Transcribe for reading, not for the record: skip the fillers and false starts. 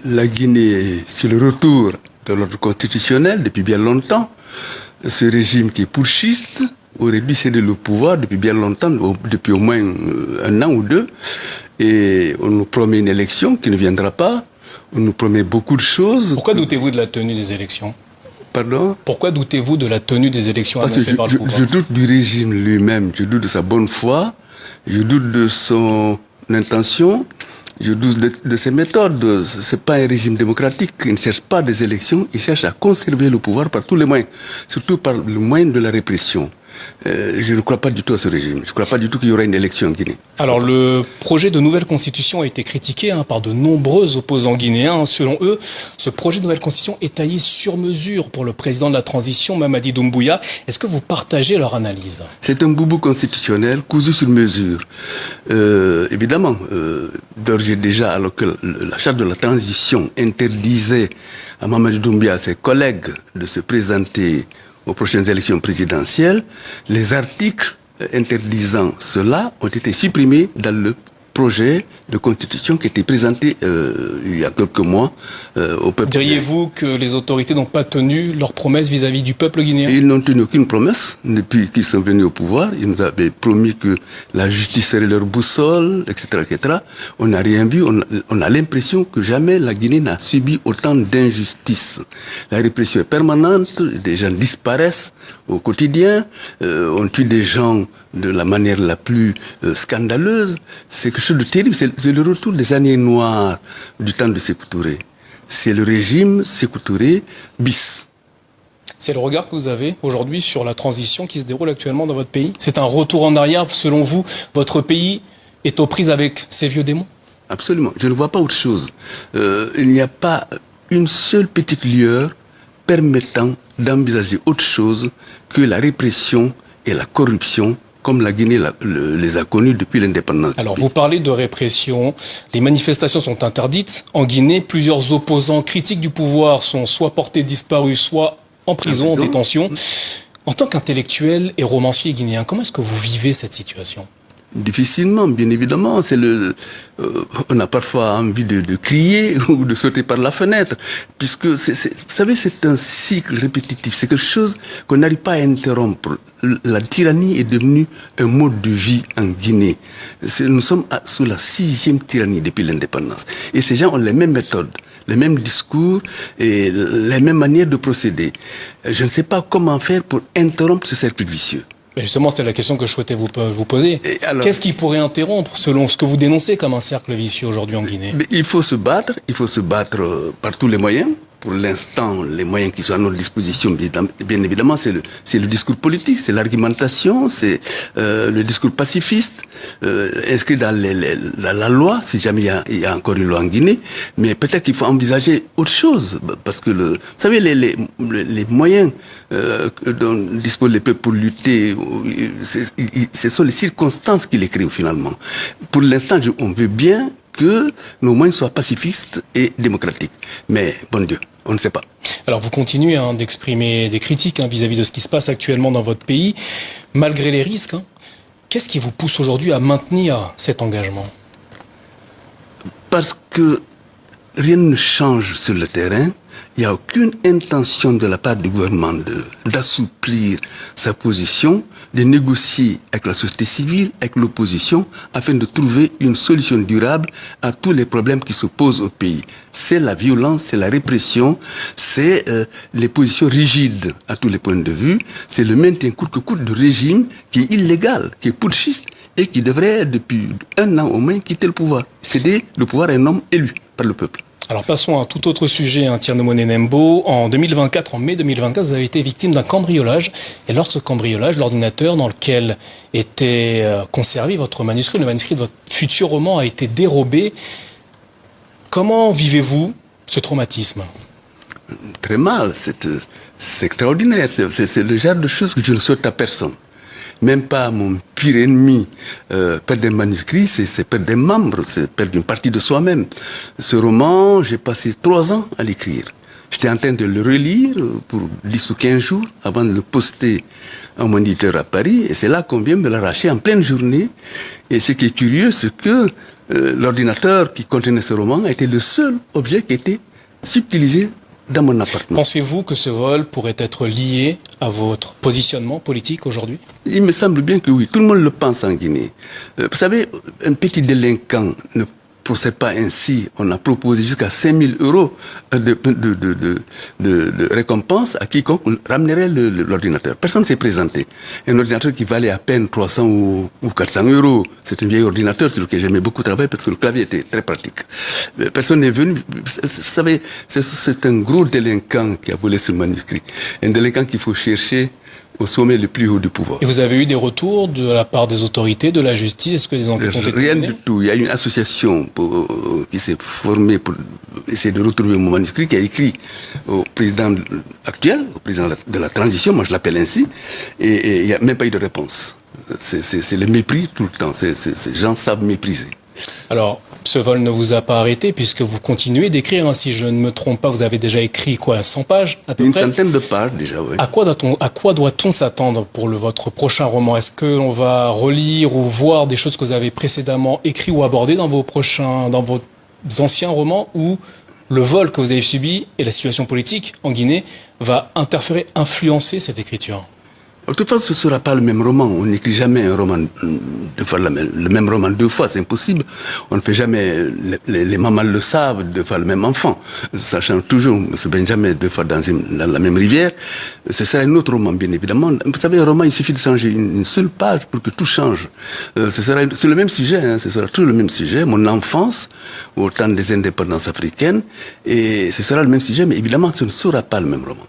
La Guinée, c'est le retour de l'ordre constitutionnel depuis bien longtemps. Ce régime qui est putschiste aurait dû céder le pouvoir depuis bien longtemps, depuis au moins un an ou deux. Et on nous promet une élection qui ne viendra pas. On nous promet beaucoup de choses. Pourquoi doutez-vous de la tenue des élections ? Pardon ? Pourquoi doutez-vous de la tenue des élections annoncées par le pouvoir ? Je doute du régime lui-même, je doute de sa bonne foi, je doute de son intention, je doute de ses méthodes. C'est pas un régime démocratique, il ne cherche pas des élections, il cherche à conserver le pouvoir par tous les moyens, surtout par le moyen de la répression. Je ne crois pas du tout à ce régime. Je ne crois pas du tout qu'il y aura une élection en Guinée. Alors le projet de nouvelle constitution a été critiqué par de nombreux opposants guinéens. Selon eux, ce projet de nouvelle constitution est taillé sur mesure pour le président de la transition, Mamadi Doumbouya. Est-ce que vous partagez leur analyse ? C'est un boubou constitutionnel cousu sur mesure. Évidemment, d'ores et déjà, alors que la charte de la transition interdisait à Mamadi Doumbouya et à ses collègues de se présenter aux prochaines élections présidentielles, les articles interdisant cela ont été supprimés dans le projet de constitution qui a été présenté il y a quelques mois au peuple. Diriez-vous que les autorités n'ont pas tenu leurs promesses vis-à-vis du peuple guinéen ? Ils n'ont tenu aucune promesse depuis qu'ils sont venus au pouvoir. Ils nous avaient promis que la justice serait leur boussole, etc., etc. On n'a rien vu. On a l'impression que jamais la Guinée n'a subi autant d'injustices. La répression est permanente. Des gens disparaissent au quotidien. On tue des gens de la manière la plus scandaleuse. C'est quelque chose de terrible. C'est le retour des années noires du temps de Sékou Touré. C'est le régime Sékou Touré bis. C'est le regard que vous avez aujourd'hui sur la transition qui se déroule actuellement dans votre pays ? C'est un retour en arrière, selon vous ? Votre pays est aux prises avec ces vieux démons ? Absolument. Je ne vois pas autre chose. Il n'y a pas une seule petite lueur permettant d'envisager autre chose que la répression et la corruption comme la Guinée les a connus depuis l'indépendance. Alors, vous parlez de répression. Les manifestations sont interdites. En Guinée, plusieurs opposants critiques du pouvoir sont soit portés disparus, soit en prison, en détention. En tant qu'intellectuel et romancier guinéen, comment est-ce que vous vivez cette situation ? Difficilement, bien évidemment. On a parfois envie de crier ou de sauter par la fenêtre, puisque vous savez, c'est un cycle répétitif. C'est quelque chose qu'on n'arrive pas à interrompre. La tyrannie est devenue un mode de vie en Guinée. Nous sommes sous la 6e tyrannie depuis l'indépendance. Et ces gens ont les mêmes méthodes, les mêmes discours et les mêmes manières de procéder. Je ne sais pas comment faire pour interrompre ce cercle vicieux. Mais justement, c'était la question que je souhaitais vous poser. Qu'est-ce qui pourrait interrompre, selon ce que vous dénoncez comme un cercle vicieux aujourd'hui en Guinée ? Il faut se battre par tous les moyens. Pour l'instant, les moyens qui sont à notre disposition, bien évidemment, c'est le discours politique, c'est l'argumentation, c'est le discours pacifiste, inscrit dans la loi, si jamais il y a encore une loi en Guinée. Mais peut-être qu'il faut envisager autre chose, parce que vous savez, les moyens dont disposent les peuples pour lutter, ce sont les circonstances qui les créent finalement. Pour l'instant, on veut bien que nos moyens soient pacifistes et démocratiques. Mais, bon Dieu, on ne sait pas. Alors, vous continuez d'exprimer des critiques vis-à-vis de ce qui se passe actuellement dans votre pays, malgré les risques. Qu'est-ce qui vous pousse aujourd'hui à maintenir cet engagement ? Parce que rien ne change sur le terrain. Il n'y a aucune intention de la part du gouvernement d'assouplir sa position, de négocier avec la société civile, avec l'opposition, afin de trouver une solution durable à tous les problèmes qui se posent au pays. C'est la violence, c'est la répression, c'est les positions rigides à tous les points de vue, c'est le maintien coûte que coûte du régime qui est illégal, qui est putschiste et qui devrait, depuis un an au moins, quitter le pouvoir. Céder le pouvoir à un homme élu par le peuple. Alors passons à un tout autre sujet, Thierno-Moné Nembo. En mai 2024, vous avez été victime d'un cambriolage. Et lors de ce cambriolage, l'ordinateur dans lequel était conservé votre manuscrit, le manuscrit de votre futur roman, a été dérobé. Comment vivez-vous ce traumatisme ? Très mal, c'est extraordinaire. C'est le genre de choses que je ne souhaite à personne. Même pas à mon pire ennemi. Perdre un manuscrit, c'est perdre des membres, c'est perdre une partie de soi-même. Ce roman, j'ai passé 3 ans à l'écrire. J'étais en train de le relire pour 10 ou 15 jours avant de le poster à mon éditeur à Paris. Et c'est là qu'on vient me l'arracher en pleine journée. Et ce qui est curieux, c'est que l'ordinateur qui contenait ce roman a été le seul objet qui était subtilisé dans mon appartement. Pensez-vous que ce vol pourrait être lié à votre positionnement politique aujourd'hui? Il me semble bien que oui, tout le monde le pense en Guinée. Vous savez, un petit délinquant ne procède pas ainsi. On a proposé jusqu'à 5 000 euros de récompense à quiconque ramènerait l'ordinateur. Personne ne s'est présenté. Un ordinateur qui valait à peine 300 ou 400 euros. C'est un vieil ordinateur sur lequel j'aimais beaucoup travailler parce que le clavier était très pratique. Personne n'est venu. Vous savez, c'est un gros délinquant qui a volé ce manuscrit. Un délinquant qu'il faut chercher au sommet le plus haut du pouvoir. Et vous avez eu des retours de la part des autorités, de la justice? Est-ce que des enquêtes ont été menées? Rien du tout. Il y a une association qui s'est formée pour essayer de retrouver mon manuscrit, qui a écrit au président actuel, au président de la transition, moi je l'appelle ainsi, et il n'y a même pas eu de réponse. C'est le mépris tout le temps. Ces gens savent mépriser. Alors, ce vol ne vous a pas arrêté puisque vous continuez d'écrire. Hein, si je ne me trompe pas, vous avez déjà écrit quoi, 100 pages à peu Une près? centaine de pages déjà, oui. À quoi doit-on s'attendre pour votre prochain roman? Est-ce qu'on va relire ou voir des choses que vous avez précédemment écrites ou abordées dans vos anciens romans, ou le vol que vous avez subi et la situation politique en Guinée va interférer, influencer cette écriture? De toute façon, ce ne sera pas le même roman. On n'écrit jamais un roman deux fois, le même roman deux fois, c'est impossible. On ne fait jamais, les mamans le savent, deux fois le même enfant. Ça change toujours. On ne se baigne jamais deux fois dans la même rivière. Ce sera un autre roman, bien évidemment. Vous savez, un roman, il suffit de changer une seule page pour que tout change. C'est le même sujet, hein, ce sera toujours le même sujet. Mon enfance, au temps des indépendances africaines. Et ce sera le même sujet, mais évidemment, ce ne sera pas le même roman.